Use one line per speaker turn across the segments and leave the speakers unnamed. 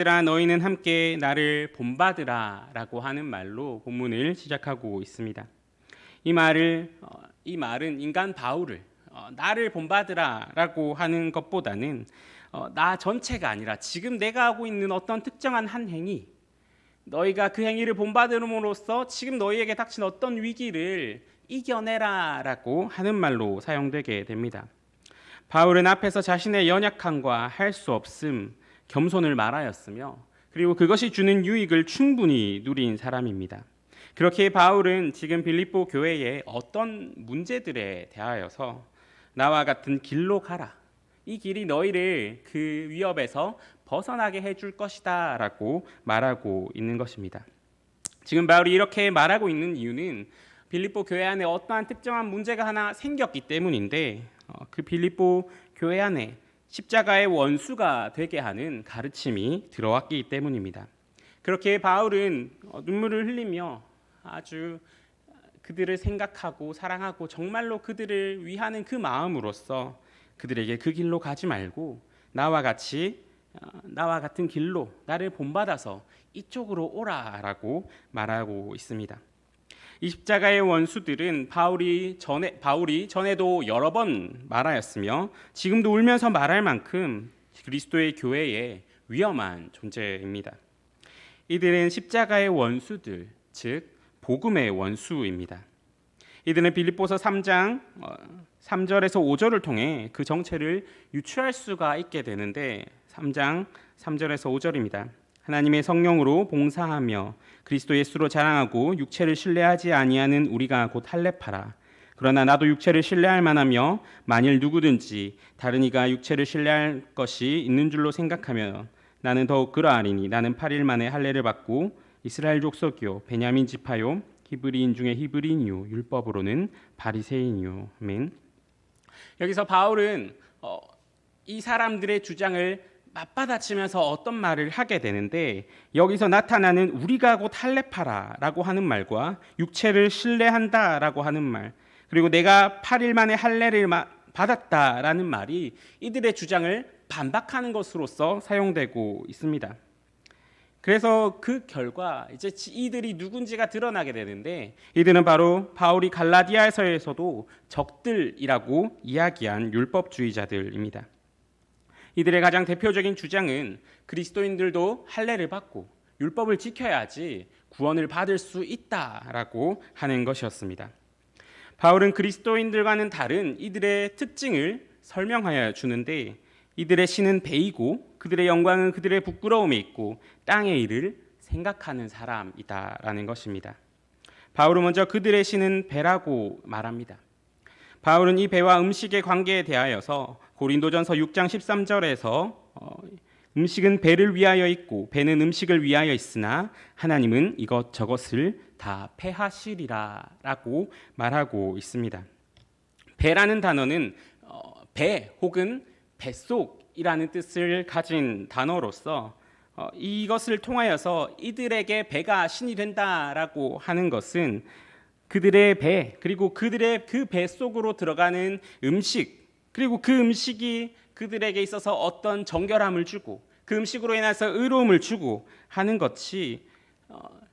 얘들아 너희는 함께 나를 본받으라 라고 하는 말로 본문을 시작하고 있습니다. 이 말은 인간 바울을 나를 본받으라 라고 하는 것보다는 나 전체가 아니라 지금 내가 하고 있는 어떤 특정한 한 행위, 너희가 그 행위를 본받음으로써 지금 너희에게 닥친 어떤 위기를 이겨내라 라고 하는 말로 사용되게 됩니다. 바울은 앞에서 자신의 연약함과 할 수 없음, 겸손을 말하였으며 그리고 그것이 주는 유익을 충분히 누린 사람입니다. 그렇게 바울은 지금 빌립보 교회의 어떤 문제들에 대하여서 나와 같은 길로 가라. 이 길이 너희를 그 위협에서 벗어나게 해줄 것이다 라고 말하고 있는 것입니다. 지금 바울이 이렇게 말하고 있는 이유는 빌립보 교회 안에 어떠한 특정한 문제가 하나 생겼기 때문인데 그 빌립보 교회 안에 십자가의 원수가 되게 하는 가르침이 들어왔기 때문입니다. 그렇게 바울은 눈물을 흘리며 아주 그들을 생각하고 사랑하고 정말로 그들을 위하는 그 마음으로써 그들에게 그 길로 가지 말고 나와 같은 길로 나를 본받아서 이쪽으로 오라라고 말하고 있습니다. 이 십자가의 원수들은 바울이 전에도 여러 번 말하였으며 지금도 울면서 말할 만큼 그리스도의 교회에 위험한 존재입니다. 이들은 십자가의 원수들, 즉 복음의 원수입니다. 이들은 빌립보서 3장 3절에서 5절을 통해 그 정체를 유추할 수가 있게 되는데 3장 3절에서 5절입니다. 하나님의 성령으로 봉사하며 그리스도 예수로 자랑하고 육체를 신뢰하지 아니하는 우리가 곧 할례파라. 그러나 나도 육체를 신뢰할 만하며 만일 누구든지 다른 이가 육체를 신뢰할 것이 있는 줄로 생각하면 나는 더욱 그러하리니 나는 8일 만에 할례를 받고 이스라엘 족속이요 베냐민 지파요 히브리인 중에 히브리인이요 율법으로는 바리새인이요. 아멘. 여기서 바울은 이 사람들의 주장을 맞받아치면서 어떤 말을 하게 되는데 여기서 나타나는 우리가 곧 할례파라라고 하는 말과 육체를 신뢰한다라고 하는 말 그리고 내가 8일 만에 할례를 받았다라는 말이 이들의 주장을 반박하는 것으로서 사용되고 있습니다. 그래서 그 결과 이제 이들이 누군지가 드러나게 되는데 이들은 바로 바울이 갈라디아서에서도 적들이라고 이야기한 율법주의자들입니다. 이들의 가장 대표적인 주장은 그리스도인들도 할례를 받고 율법을 지켜야지 구원을 받을 수 있다라고 하는 것이었습니다. 바울은 그리스도인들과는 다른 이들의 특징을 설명하여 주는데 이들의 신은 배이고 그들의 영광은 그들의 부끄러움에 있고 땅의 일을 생각하는 사람이다라는 것입니다. 바울은 먼저 그들의 신은 배라고 말합니다. 바울은 이 배와 음식의 관계에 대하여서 고린도전서 6장 13절에서 음식은 배를 위하여 있고 배는 음식을 위하여 있으나 하나님은 이것저것을 다 패하시리라라고 말하고 있습니다. 배라는 단어는 배 혹은 뱃속이라는 뜻을 가진 단어로서 이것을 통하여서 이들에게 배가 신이 된다라고 하는 것은 그들의 배 그리고 그들의 그 배 속으로 들어가는 음식 그리고 그 음식이 그들에게 있어서 어떤 정결함을 주고 그 음식으로 인해서 의로움을 주고 하는 것이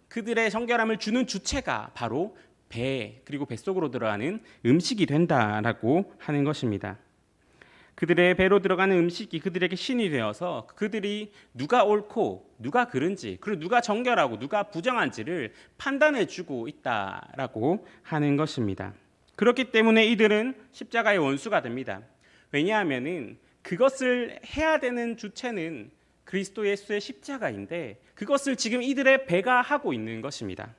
그들의 정결함을 주는 주체가 바로 배 그리고 뱃속으로 들어가는 음식이 된다라고 하는 것입니다. 그들의 배로 들어가는 음식이 그들에게 신이 되어서 그들이 누가 옳고 누가 그른지 그리고 누가 정결하고 누가 부정한지를 판단해 주고 있다라고 하는 것입니다. 그렇기 때문에 이들은 십자가의 원수가 됩니다. 왜냐하면은 그것을 해야 되는 주체는 그리스도 예수의 십자가인데 그것을 지금 이들의 배가 하고 있는 것입니다.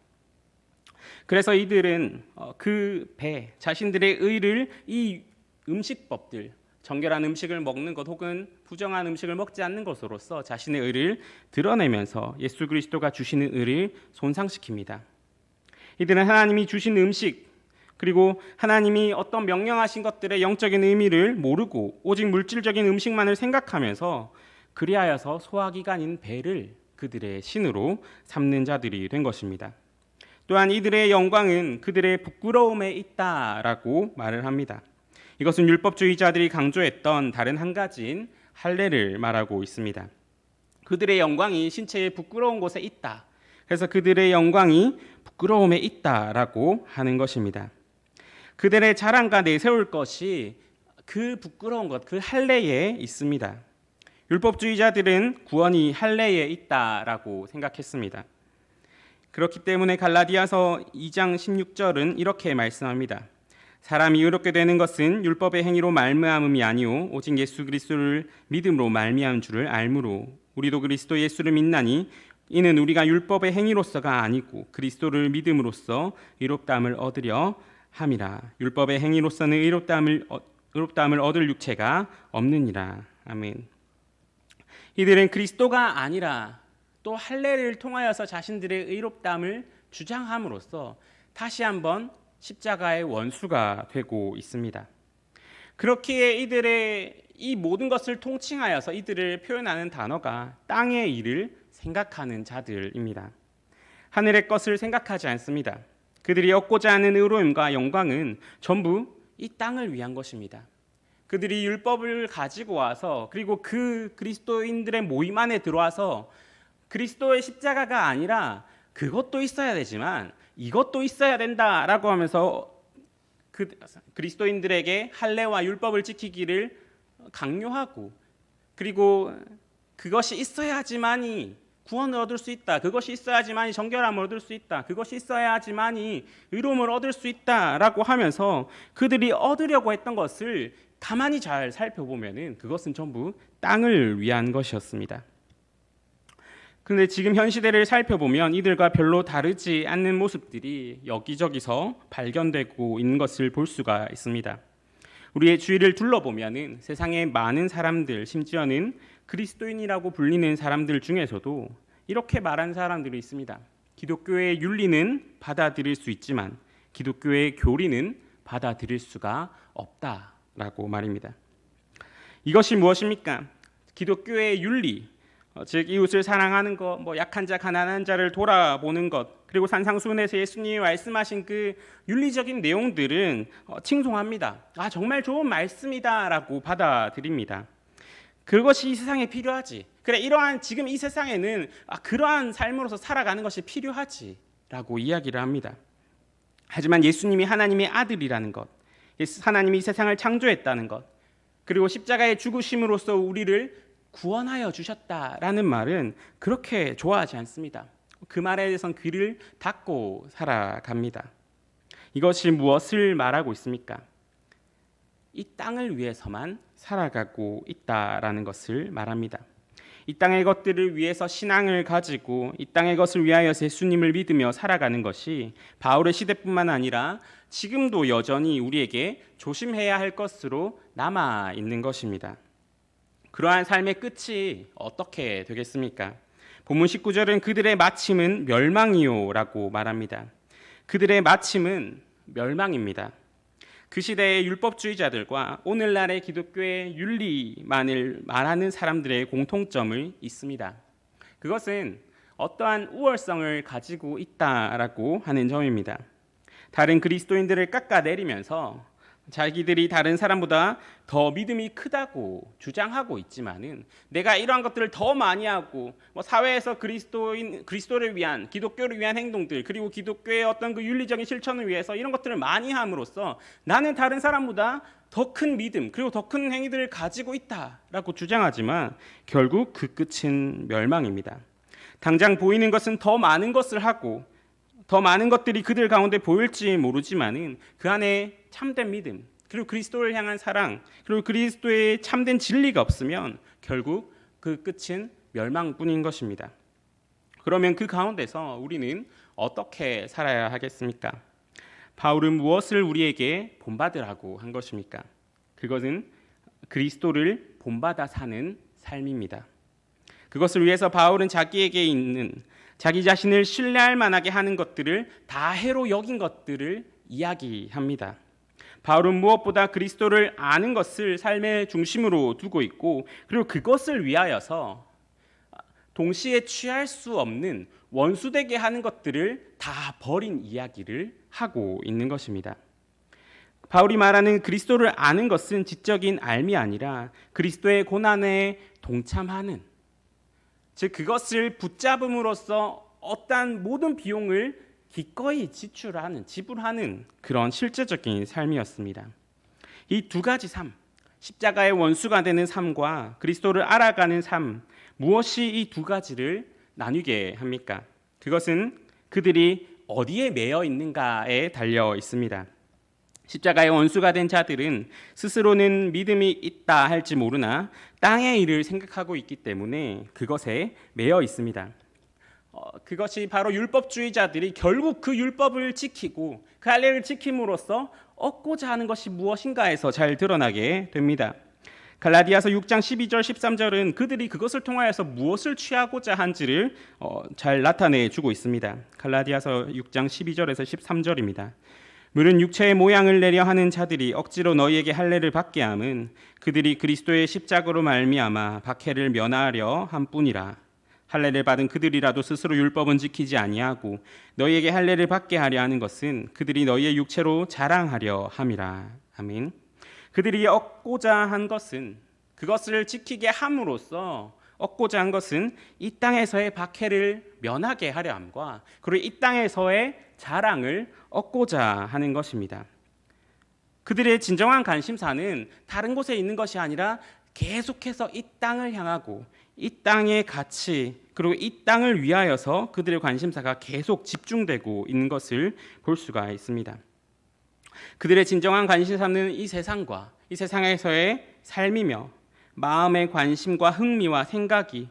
그래서 이들은 그 배, 자신들의 의를 이 음식법들 정결한 음식을 먹는 것 혹은 부정한 음식을 먹지 않는 것으로서 자신의 의를 드러내면서 예수 그리스도가 주시는 의를 손상시킵니다. 이들은 하나님이 주신 음식 그리고 하나님이 어떤 명령하신 것들의 영적인 의미를 모르고 오직 물질적인 음식만을 생각하면서 그리하여서 소화기관인 배를 그들의 신으로 삼는 자들이 된 것입니다. 또한 이들의 영광은 그들의 부끄러움에 있다라고 말을 합니다. 이것은 율법주의자들이 강조했던 다른 한 가지인 할례를 말하고 있습니다. 그들의 영광이 신체의 부끄러운 곳에 있다. 그래서 그들의 영광이 부끄러움에 있다라고 하는 것입니다. 그들의 자랑과 내세울 것이 그 부끄러운 것, 그 할례에 있습니다. 율법주의자들은 구원이 할례에 있다라고 생각했습니다. 그렇기 때문에 갈라디아서 2장 16절은 이렇게 말씀합니다. 사람이 의롭게 되는 것은 율법의 행위로 말미암음이 아니요 오직 예수 그리스도를 믿음으로 말미암은 줄을 알므로 우리도 그리스도 예수를 믿나니 이는 우리가 율법의 행위로서가 아니고 그리스도를 믿음으로써 의롭다함을 얻으려 함이라. 율법의 행위로서는 의롭다함을 얻을 육체가 없느니라. 아멘. 이들은 그리스도가 아니라 또 할례를 통하여서 자신들의 의롭다함을 주장함으로써 다시 한번 십자가의 원수가 되고 있습니다. 그렇기에 이들의 이 모든 것을 통칭하여서 이들을 표현하는 단어가 땅의 일을 생각하는 자들입니다. 하늘의 것을 생각하지 않습니다. 그들이 얻고자 하는 의로움과 영광은 전부 이 땅을 위한 것입니다. 그들이 율법을 가지고 와서 그리고 그 그리스도인들의 모임 안에 들어와서 그리스도의 십자가가 아니라 그것도 있어야 되지만 이것도 있어야 된다라고 하면서 그리스도인들에게 할례와 율법을 지키기를 강요하고 그리고 그것이 있어야지만이 구원을 얻을 수 있다. 그것이 있어야지만이 정결함을 얻을 수 있다. 그것이 있어야지만이 의로움을 얻을 수 있다라고 하면서 그들이 얻으려고 했던 것을 가만히 잘 살펴보면은 그것은 전부 땅을 위한 것이었습니다. 그런데 지금 현 시대를 살펴보면 이들과 별로 다르지 않는 모습들이 여기저기서 발견되고 있는 것을 볼 수가 있습니다. 우리의 주위를 둘러보면은 세상의 많은 사람들, 심지어는 그리스도인이라고 불리는 사람들 중에서도 이렇게 말하는 사람들이 있습니다. 기독교의 윤리는 받아들일 수 있지만 기독교의 교리는 받아들일 수가 없다라고 말입니다. 이것이 무엇입니까? 기독교의 윤리, 즉 이웃을 사랑하는 것, 약한 자, 가난한 자를 돌아보는 것, 그리고 산상수훈에서 예수님이 말씀하신 그 윤리적인 내용들은 칭송합니다. 정말 좋은 말씀이다라고 받아들입니다. 그것이 이 세상에 필요하지. 그래, 이러한 지금 이 세상에는 그러한 삶으로서 살아가는 것이 필요하지라고 이야기를 합니다. 하지만 예수님이 하나님의 아들이라는 것, 하나님이 이 세상을 창조했다는 것, 그리고 십자가의 죽으심으로써 우리를 구원하여 주셨다라는 말은 그렇게 좋아하지 않습니다. 그 말에 대해서는 귀를 닫고 살아갑니다. 이것이 무엇을 말하고 있습니까? 이 땅을 위해서만 살아가고 있다라는 것을 말합니다. 이 땅의 것들을 위해서 신앙을 가지고 이 땅의 것을 위하여 예수님을 믿으며 살아가는 것이 바울의 시대뿐만 아니라 지금도 여전히 우리에게 조심해야 할 것으로 남아 있는 것입니다. 그러한 삶의 끝이 어떻게 되겠습니까? 본문 19절은 그들의 마침은 멸망이요라고 말합니다. 그들의 마침은 멸망입니다. 그 시대의 율법주의자들과 오늘날의 기독교의 윤리만을 말하는 사람들의 공통점이 있습니다. 그것은 어떠한 우월성을 가지고 있다라고 하는 점입니다. 다른 그리스도인들을 깎아내리면서 자기들이 다른 사람보다 더 믿음이 크다고 주장하고 있지만은 내가 이러한 것들을 더 많이 하고 사회에서 그리스도를 위한 기독교를 위한 행동들 그리고 기독교의 어떤 그 윤리적인 실천을 위해서 이런 것들을 많이 함으로써 나는 다른 사람보다 더 큰 믿음 그리고 더 큰 행위들을 가지고 있다라고 주장하지만 결국 그 끝은 멸망입니다. 당장 보이는 것은 더 많은 것을 하고 더 많은 것들이 그들 가운데 보일지 모르지만은 그 안에 참된 믿음 그리고 그리스도를 향한 사랑 그리고 그리스도의 참된 진리가 없으면 결국 그 끝은 멸망뿐인 것입니다. 그러면 그 가운데서 우리는 어떻게 살아야 하겠습니까? 바울은 무엇을 우리에게 본받으라고 한 것입니까? 그것은 그리스도를 본받아 사는 삶입니다. 그것을 위해서 바울은 자기에게 있는 자기 자신을 신뢰할 만하게 하는 것들을 다 해로 여긴 것들을 이야기합니다. 바울은 무엇보다 그리스도를 아는 것을 삶의 중심으로 두고 있고 그리고 그것을 위하여서 동시에 취할 수 없는 원수되게 하는 것들을 다 버린 이야기를 하고 있는 것입니다. 바울이 말하는 그리스도를 아는 것은 지적인 알미 아니라 그리스도의 고난에 동참하는 즉 그것을 붙잡음으로써 어떠한 모든 비용을 기꺼이 지불하는 그런 실제적인 삶이었습니다. 이 두 가지 삶, 십자가의 원수가 되는 삶과 그리스도를 알아가는 삶, 무엇이 이 두 가지를 나뉘게 합니까? 그것은 그들이 어디에 매여 있는가에 달려 있습니다. 십자가의 원수가 된 자들은 스스로는 믿음이 있다 할지 모르나 땅의 일을 생각하고 있기 때문에 그것에 매여 있습니다. 그것이 바로 율법주의자들이 결국 그 율법을 지키고 그 할례를 지킴으로써 얻고자 하는 것이 무엇인가에서 잘 드러나게 됩니다. 갈라디아서 6장 12절 13절은 그들이 그것을 통하여서 무엇을 취하고자 한지를 잘 나타내 주고 있습니다. 갈라디아서 6장 12절에서 13절입니다. 물은 육체의 모양을 내려 하는 자들이 억지로 너희에게 할례를 받게 함은 그들이 그리스도의 십자가로 말미암아 박해를 면하려 함뿐이라. 할례를 받은 그들이라도 스스로 율법은 지키지 아니하고 너희에게 할례를 받게 하려 하는 것은 그들이 너희의 육체로 자랑하려 함이라. 아멘. 그들이 얻고자 한 것은, 그것을 지키게 함으로써 얻고자 한 것은 이 땅에서의 박해를 면하게 하려 함과 그리고 이 땅에서의 자랑을 얻고자 하는 것입니다. 그들의 진정한 관심사는 다른 곳에 있는 것이 아니라 계속해서 이 땅을 향하고 이 땅의 가치 그리고 이 땅을 위하여서 그들의 관심사가 계속 집중되고 있는 것을 볼 수가 있습니다. 그들의 진정한 관심사는 이 세상과 이 세상에서의 삶이며 마음의 관심과 흥미와 생각이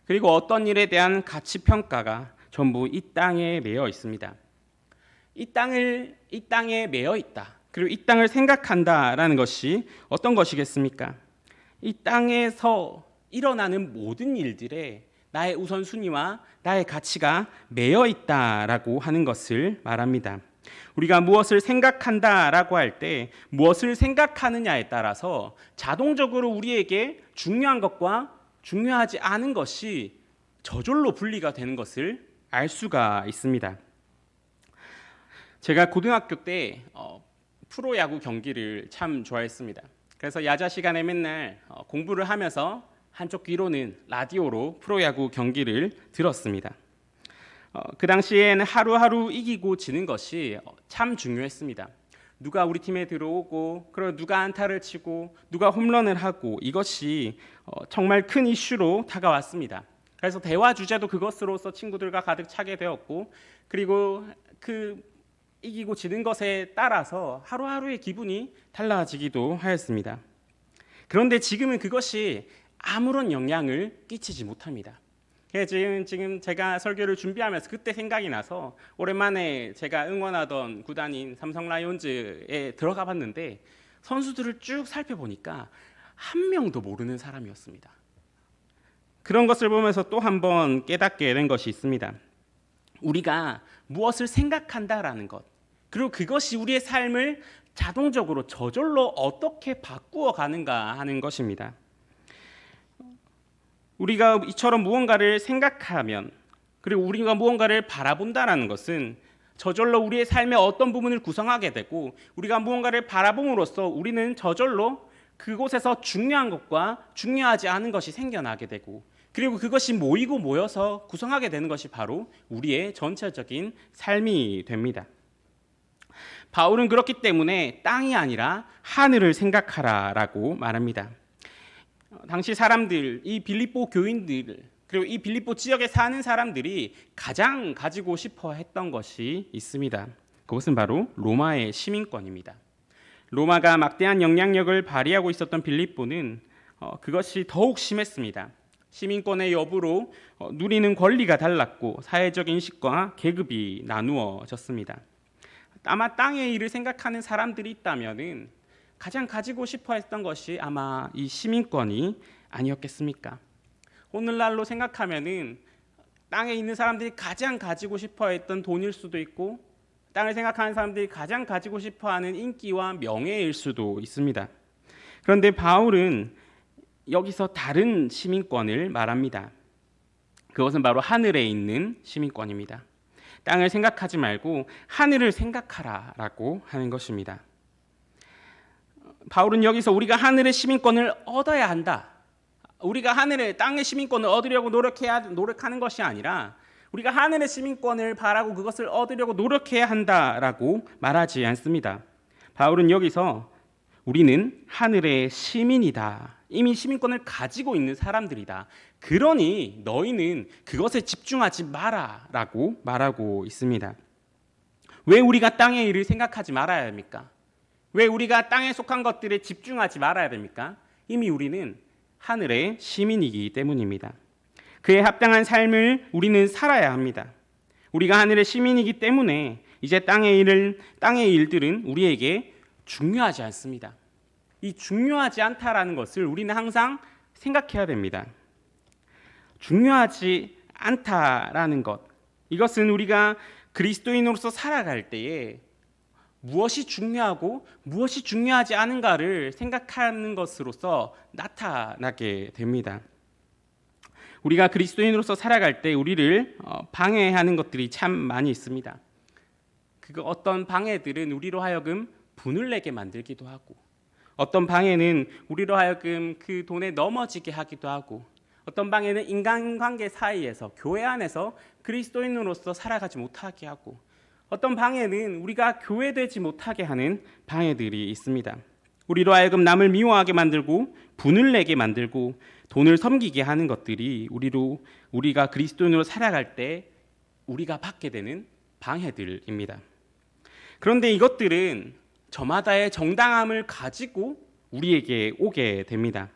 그리고 어떤 일에 대한 가치 평가가 전부 이 땅에 매여 있습니다. 이 땅에 매여 있다. 그리고 이 땅을 생각한다라는 것이 어떤 것이겠습니까? 이 땅에서 일어나는 모든 일들에 나의 우선순위와 나의 가치가 매여 있다라고 하는 것을 말합니다. 우리가 무엇을 생각한다라고 할 때 무엇을 생각하느냐에 따라서 자동적으로 우리에게 중요한 것과 중요하지 않은 것이 저절로 분리가 되는 것을 알 수가 있습니다. 제가 고등학교 때 프로야구 경기를 참 좋아했습니다. 그래서 야자 시간에 맨날 공부를 하면서 한쪽 귀로는 라디오로 프로야구 경기를 들었습니다. 그 당시에는 하루하루 이기고 지는 것이 참 중요했습니다. 누가 우리 팀에 들어오고 그리고 누가 안타를 치고 누가 홈런을 하고 이것이 정말 큰 이슈로 다가왔습니다. 그래서 대화 주제도 그것으로서 친구들과 가득 차게 되었고 그리고 그 이기고 지는 것에 따라서 하루하루의 기분이 달라지기도 하였습니다. 그런데 지금은 그것이 아무런 영향을 끼치지 못합니다. 지금 제가 설교를 준비하면서 그때 생각이 나서 오랜만에 제가 응원하던 구단인 삼성 라이온즈에 들어가 봤는데 선수들을 쭉 살펴보니까 한 명도 모르는 사람이었습니다. 그런 것을 보면서 또 한 번 깨닫게 된 것이 있습니다. 우리가 무엇을 생각한다라는 것, 그리고 그것이 우리의 삶을 자동적으로 저절로 어떻게 바꾸어 가는가 하는 것입니다. 우리가 이처럼 무언가를 생각하면 그리고 우리가 무언가를 바라본다라는 것은 저절로 우리의 삶의 어떤 부분을 구성하게 되고 우리가 무언가를 바라봄으로써 우리는 저절로 그곳에서 중요한 것과 중요하지 않은 것이 생겨나게 되고 그리고 그것이 모이고 모여서 구성하게 되는 것이 바로 우리의 전체적인 삶이 됩니다. 바울은 그렇기 때문에 땅이 아니라 하늘을 생각하라라고 말합니다. 당시 사람들, 이 빌립보 교인들 그리고 이 빌립보 지역에 사는 사람들이 가장 가지고 싶어 했던 것이 있습니다. 그것은 바로 로마의 시민권입니다. 로마가 막대한 영향력을 발휘하고 있었던 빌립보는 그것이 더욱 심했습니다. 시민권의 여부로 누리는 권리가 달랐고 사회적 인식과 계급이 나누어졌습니다. 아마 땅의 일을 생각하는 사람들이 있다면은 가장 가지고 싶어 했던 것이 아마 이 시민권이 아니었겠습니까? 오늘날로 생각하면은 땅에 있는 사람들이 가장 가지고 싶어 했던 돈일 수도 있고 땅을 생각하는 사람들이 가장 가지고 싶어 하는 인기와 명예일 수도 있습니다. 그런데 바울은 여기서 다른 시민권을 말합니다. 그것은 바로 하늘에 있는 시민권입니다. 땅을 생각하지 말고 하늘을 생각하라라고 하는 것입니다. 바울은 여기서 우리가 하늘의 시민권을 얻어야 한다. 우리가 땅의 시민권을 얻으려고 노력하는 것이 아니라 우리가 하늘의 시민권을 바라고 그것을 얻으려고 노력해야 한다라고 말하지 않습니다. 바울은 여기서 우리는 하늘의 시민이다. 이미 시민권을 가지고 있는 사람들이다. 그러니 너희는 그것에 집중하지 마라라고 말하고 있습니다. 왜 우리가 땅의 일을 생각하지 말아야 합니까? 왜 우리가 땅에 속한 것들에 집중하지 말아야 됩니까? 이미 우리는 하늘의 시민이기 때문입니다. 그에 합당한 삶을 우리는 살아야 합니다. 우리가 하늘의 시민이기 때문에 이제 땅의 일들은 우리에게 중요하지 않습니다. 이 중요하지 않다라는 것을 우리는 항상 생각해야 됩니다. 중요하지 않다라는 것, 이것은 우리가 그리스도인으로서 살아갈 때에 무엇이 중요하고 무엇이 중요하지 않은가를 생각하는 것으로서 나타나게 됩니다. 우리가 그리스도인으로서 살아갈 때 우리를 방해하는 것들이 참 많이 있습니다. 어떤 방해들은 우리로 하여금 분을 내게 만들기도 하고, 어떤 방해는 우리로 하여금 그 돈에 넘어지게 하기도 하고, 어떤 방해는 인간관계 사이에서 교회 안에서 그리스도인으로서 살아가지 못하게 하고, 어떤 방해는 우리가 교회되지 못하게 하는 방해들이 있습니다. 우리로 하여금 남을 미워하게 만들고 분을 내게 만들고 돈을 섬기게 하는 것들이 우리가 그리스도인으로 살아갈 때 우리가 받게 되는 방해들입니다. 그런데 이것들은 저마다의 정당함을 가지고 우리에게 오게 됩니다.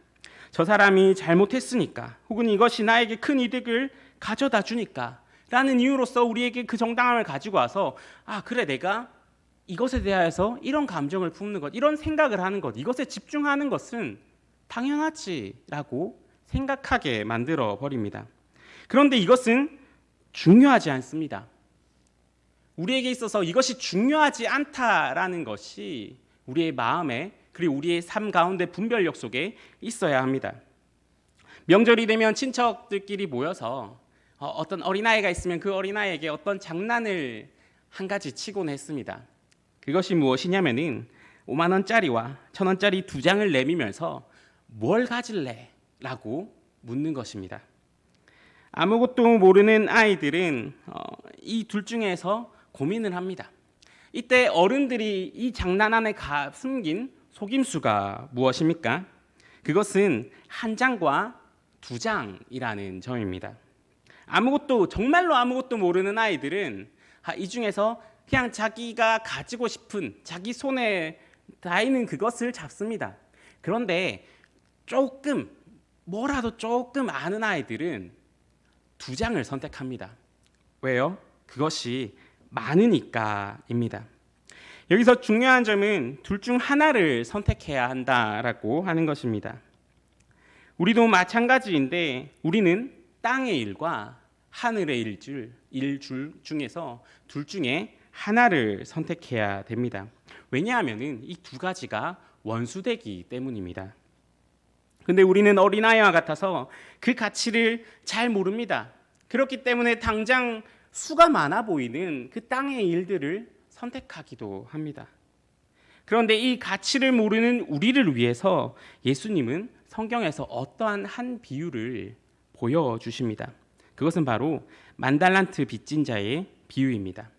저 사람이 잘못했으니까, 혹은 이것이 나에게 큰 이득을 가져다 주니까 라는 이유로서 우리에게 그 정당함을 가지고 와서 그래, 내가 이것에 대하여서 이런 감정을 품는 것, 이런 생각을 하는 것, 이것에 집중하는 것은 당연하지라고 생각하게 만들어 버립니다. 그런데 이것은 중요하지 않습니다. 우리에게 있어서 이것이 중요하지 않다라는 것이 우리의 마음에, 그리고 우리의 삶 가운데 분별력 속에 있어야 합니다. 명절이 되면 친척들끼리 모여서 어떤 어린아이가 있으면 그 어린아이에게 어떤 장난을 한 가지 치곤 했습니다. 그것이 무엇이냐면은 5만 원짜리와 1,000원짜리 2장을 내밀면서 뭘 가질래? 라고 묻는 것입니다. 아무것도 모르는 아이들은 이 둘 중에서 고민을 합니다. 이때 어른들이 이 장난 안에 숨긴 속임수가 무엇입니까? 그것은 1장과 2장이라는 점입니다. 정말로 아무것도 모르는 아이들은 이 중에서 그냥 자기가 가지고 싶은, 자기 손에 닿는 그것을 잡습니다. 그런데 뭐라도 조금 아는 아이들은 2장을 선택합니다. 왜요? 그것이 많으니까입니다. 여기서 중요한 점은 둘 중 하나를 선택해야 한다라고 하는 것입니다. 우리도 마찬가지인데 우리는 땅의 일과 하늘의 일 중에서 둘 중에 하나를 선택해야 됩니다. 왜냐하면 이 두 가지가 원수되기 때문입니다. 근데 우리는 어린아이와 같아서 그 가치를 잘 모릅니다. 그렇기 때문에 당장 수가 많아 보이는 그 땅의 일들을 선택하기도 합니다. 그런데 이 가치를 모르는 우리를 위해서 예수님은 성경에서 어떠한 한 비유를 보여주십니다. 그것은 바로 만달란트 빚진 자의 비유입니다.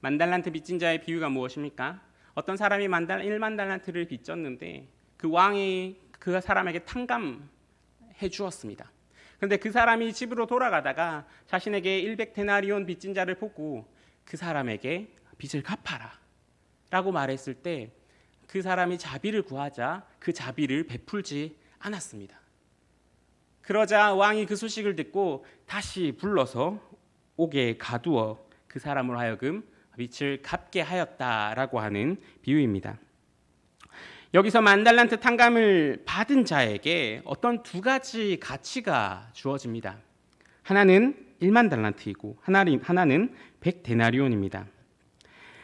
만달란트 빚진 자의 비유가 무엇입니까? 어떤 사람이 1만 달란트를 빚졌는데 그 왕이 그 사람에게 탕감해 주었습니다. 그런데 그 사람이 집으로 돌아가다가 자신에게 100데나리온 빚진 자를 보고 그 사람에게 빚을 갚아라 라고 말했을 때 그 사람이 자비를 구하자 그 자비를 베풀지 않았습니다. 그러자 왕이 그 소식을 듣고 다시 불러서 옥에 가두어 그 사람으로 하여금 빚을 갚게 하였다라고 하는 비유입니다. 여기서 만달란트 탕감을 받은 자에게 어떤 두 가지 가치가 주어집니다. 하나는 1만 달란트이고 하나는 100데나리온입니다.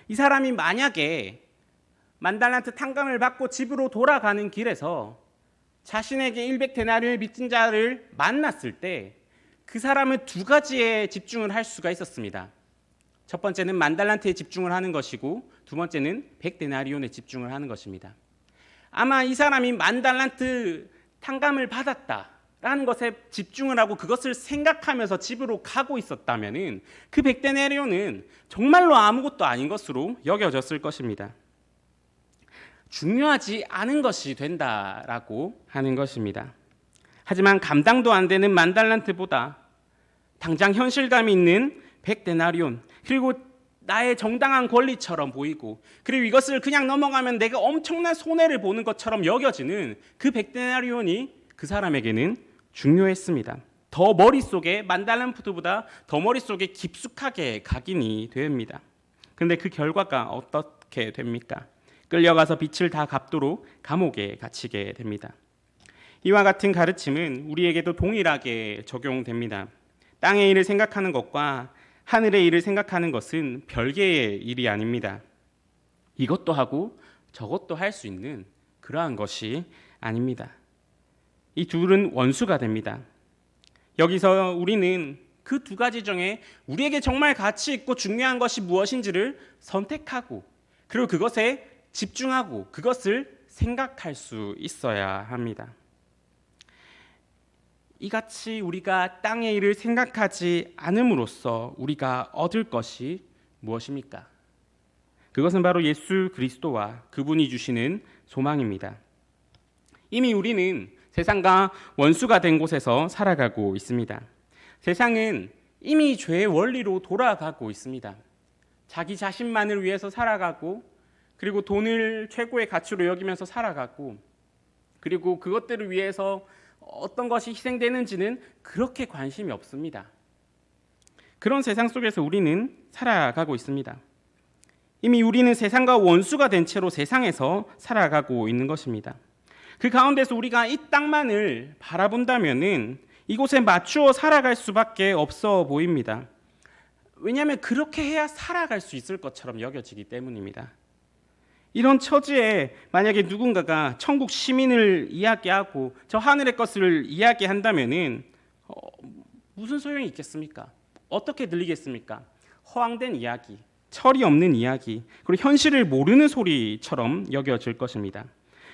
이 사람이 만약에 만달란트 탕감을 받고 집으로 돌아가는 길에서 자신에게 100데나리온을 빚진 자를 만났을 때 그 사람은 두 가지에 집중을 할 수가 있었습니다. 첫 번째는 만달란트에 집중을 하는 것이고 두 번째는 100데나리온에 집중을 하는 것입니다. 아마 이 사람이 만달란트 탕감을 받았다 라는 것에 집중을 하고 그것을 생각하면서 집으로 가고 있었다면은 그 100데나리온은 정말로 아무것도 아닌 것으로 여겨졌을 것입니다. 중요하지 않은 것이 된다라고 하는 것입니다. 하지만 감당도 안 되는 10,000달란트보다 당장 현실감이 있는 100데나리온, 그리고 나의 정당한 권리처럼 보이고, 그리고 이것을 그냥 넘어가면 내가 엄청난 손해를 보는 것처럼 여겨지는 그 100데나리온이 그 사람에게는 중요했습니다. 더 머릿속에 10,000달란트보다 더 머릿속에 깊숙하게 각인이 됩니다. 그런데 그 결과가 어떻게 됩니까? 끌려가서 빚을 다 갚도록 감옥에 갇히게 됩니다. 이와 같은 가르침은 우리에게도 동일하게 적용됩니다. 땅의 일을 생각하는 것과 하늘의 일을 생각하는 것은 별개의 일이 아닙니다. 이것도 하고 저것도 할 수 있는 그러한 것이 아닙니다. 이 둘은 원수가 됩니다. 여기서 우리는 그 두 가지 중에 우리에게 정말 가치 있고 중요한 것이 무엇인지를 선택하고, 그리고 그것에 집중하고 그것을 생각할 수 있어야 합니다. 이같이 우리가 땅의 일을 생각하지 않음으로써 우리가 얻을 것이 무엇입니까? 그것은 바로 예수 그리스도와 그분이 주시는 소망입니다. 이미 우리는 세상과 원수가 된 곳에서 살아가고 있습니다. 세상은 이미 죄의 원리로 돌아가고 있습니다. 자기 자신만을 위해서 살아가고, 그리고 돈을 최고의 가치로 여기면서 살아가고, 그리고 그것들을 위해서 어떤 것이 희생되는지는 그렇게 관심이 없습니다. 그런 세상 속에서 우리는 살아가고 있습니다. 이미 우리는 세상과 원수가 된 채로 세상에서 살아가고 있는 것입니다. 그 가운데서 우리가 이 땅만을 바라본다면은 이곳에 맞추어 살아갈 수밖에 없어 보입니다. 왜냐하면 그렇게 해야 살아갈 수 있을 것처럼 여겨지기 때문입니다. 이런 처지에 만약에 누군가가 천국 시민을 이야기하고 저 하늘의 것을 이야기한다면은 무슨 소용이 있겠습니까? 어떻게 들리겠습니까? 허황된 이야기, 철이 없는 이야기, 그리고 현실을 모르는 소리처럼 여겨질 것입니다.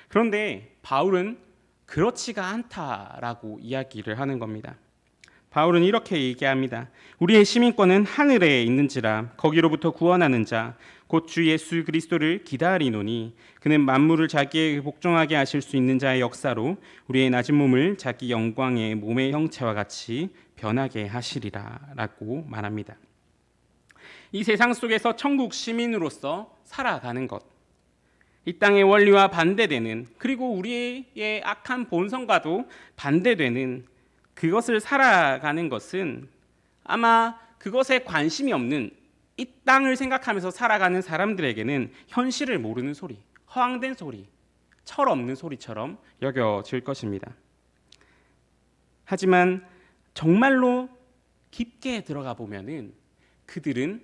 그런데 바울은 그렇지가 않다라고 이야기를 하는 겁니다. 바울은 이렇게 얘기합니다. 우리의 시민권은 하늘에 있는지라 거기로부터 구원하는 자 곧 주 예수 그리스도를 기다리노니 그는 만물을 자기에게 복종하게 하실 수 있는 자의 역사로 우리의 낮은 몸을 자기 영광의 몸의 형체와 같이 변하게 하시리라 라고 말합니다. 이 세상 속에서 천국 시민으로서 살아가는 것, 이 땅의 원리와 반대되는, 그리고 우리의 악한 본성과도 반대되는 그것을 살아가는 것은 아마 그것에 관심이 없는 이 땅을 생각하면서 살아가는 사람들에게는 현실을 모르는 소리, 허황된 소리, 철없는 소리처럼 여겨질 것입니다. 하지만 정말로 깊게 들어가 보면은 그들은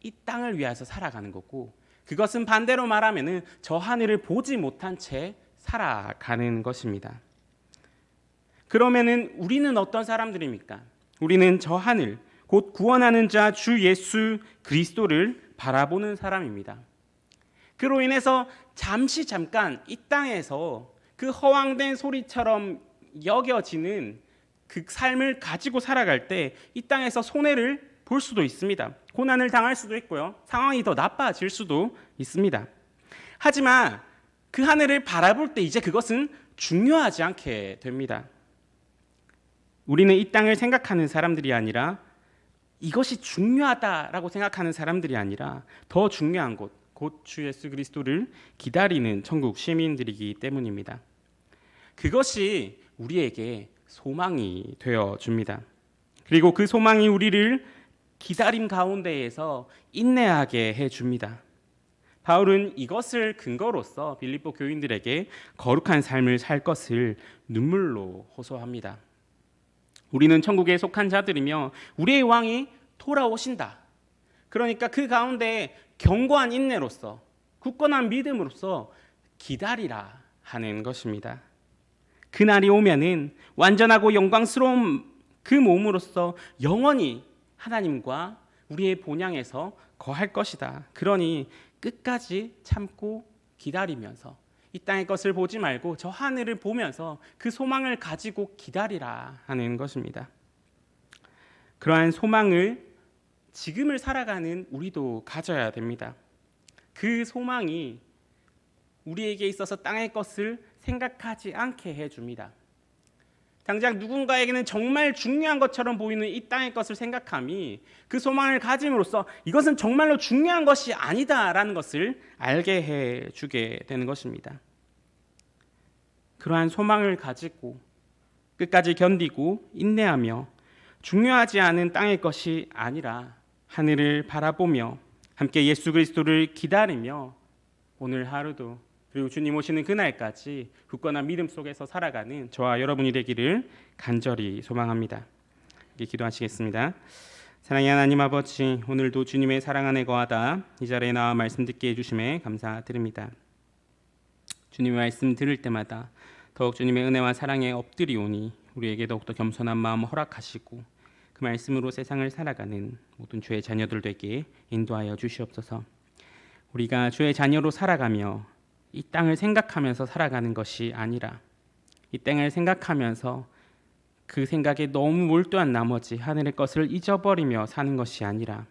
이 땅을 위해서 살아가는 거고, 그것은 반대로 말하면은 저 하늘을 보지 못한 채 살아가는 것입니다. 그러면은 우리는 어떤 사람들입니까? 우리는 저 하늘, 곧 구원하는 자 주 예수 그리스도를 바라보는 사람입니다. 그로 인해서 잠깐 이 땅에서 그 허황된 소리처럼 여겨지는 그 삶을 가지고 살아갈 때 이 땅에서 손해를 볼 수도 있습니다. 고난을 당할 수도 있고요. 상황이 더 나빠질 수도 있습니다. 하지만 그 하늘을 바라볼 때 이제 그것은 중요하지 않게 됩니다. 우리는 이 땅을 생각하는 사람들이 아니라, 이것이 중요하다라고 생각하는 사람들이 아니라 더 중요한 곳, 곧 주 예수 그리스도를 기다리는 천국 시민들이기 때문입니다. 그것이 우리에게 소망이 되어줍니다. 그리고 그 소망이 우리를 기다림 가운데에서 인내하게 해줍니다. 바울은 이것을 근거로서 빌립보 교인들에게 거룩한 삶을 살 것을 눈물로 호소합니다. 우리는 천국에 속한 자들이며 우리의 왕이 돌아오신다. 그러니까 그 가운데 견고한 인내로서, 굳건한 믿음으로서 기다리라 하는 것입니다. 그날이 오면은 완전하고 영광스러운 그 몸으로서 영원히 하나님과 우리의 본향에서 거할 것이다. 그러니 끝까지 참고 기다리면서 이 땅의 것을 보지 말고 저 하늘을 보면서 그 소망을 가지고 기다리라 하는 것입니다. 그러한 소망을 지금을 살아가는 우리도 가져야 됩니다. 그 소망이 우리에게 있어서 땅의 것을 생각하지 않게 해줍니다. 당장 누군가에게는 정말 중요한 것처럼 보이는 이 땅의 것을 생각함이 그 소망을 가짐으로써 이것은 정말로 중요한 것이 아니다라는 것을 알게 해주게 되는 것입니다. 그러한 소망을 가지고 끝까지 견디고 인내하며 중요하지 않은 땅의 것이 아니라 하늘을 바라보며 함께 예수 그리스도를 기다리며 오늘 하루도 그리고 주님 오시는 그날까지 굳건한 믿음 속에서 살아가는 저와 여러분이 되기를 간절히 소망합니다. 기도하시겠습니다. 사랑의 하나님 아버지, 오늘도 주님의 사랑 안에 거하다 이 자리에 나와 말씀 듣게 해주심에 감사드립니다. 주님의 말씀 들을 때마다 더욱 주님의 은혜와 사랑에 엎드리오니 우리에게 더욱더 겸손한 마음 허락하시고 그 말씀으로 세상을 살아가는 모든 주의 자녀들 되게 인도하여 주시옵소서. 우리가 주의 자녀로 살아가며 이 땅을 생각하면서 살아가는 것이 아니라 이 땅을 생각하면서 그 생각에 너무 몰두한 나머지 하늘의 것을 잊어버리며 사는 것이 아니라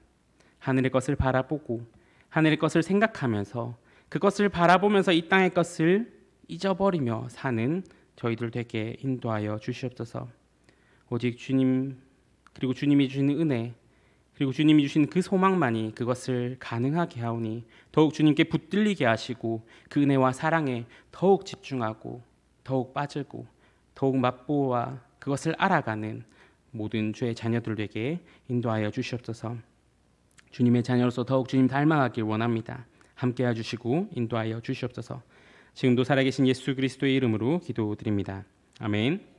하늘의 것을 바라보고 하늘의 것을 생각하면서 그것을 바라보면서 이 땅의 것을 잊어버리며 사는 저희들 되게 인도하여 주시옵소서. 오직 주님 그리고 주님이 주시는 은혜 그리고 주님이 주신 그 소망만이 그것을 가능하게 하오니 더욱 주님께 붙들리게 하시고 그 은혜와 사랑에 더욱 집중하고 더욱 빠지고 더욱 맛보아 그것을 알아가는 모든 주의 자녀들에게 인도하여 주시옵소서. 주님의 자녀로서 더욱 주님 닮아가길 원합니다. 함께해 주시고 인도하여 주시옵소서. 지금도 살아계신 예수 그리스도의 이름으로 기도드립니다. 아멘.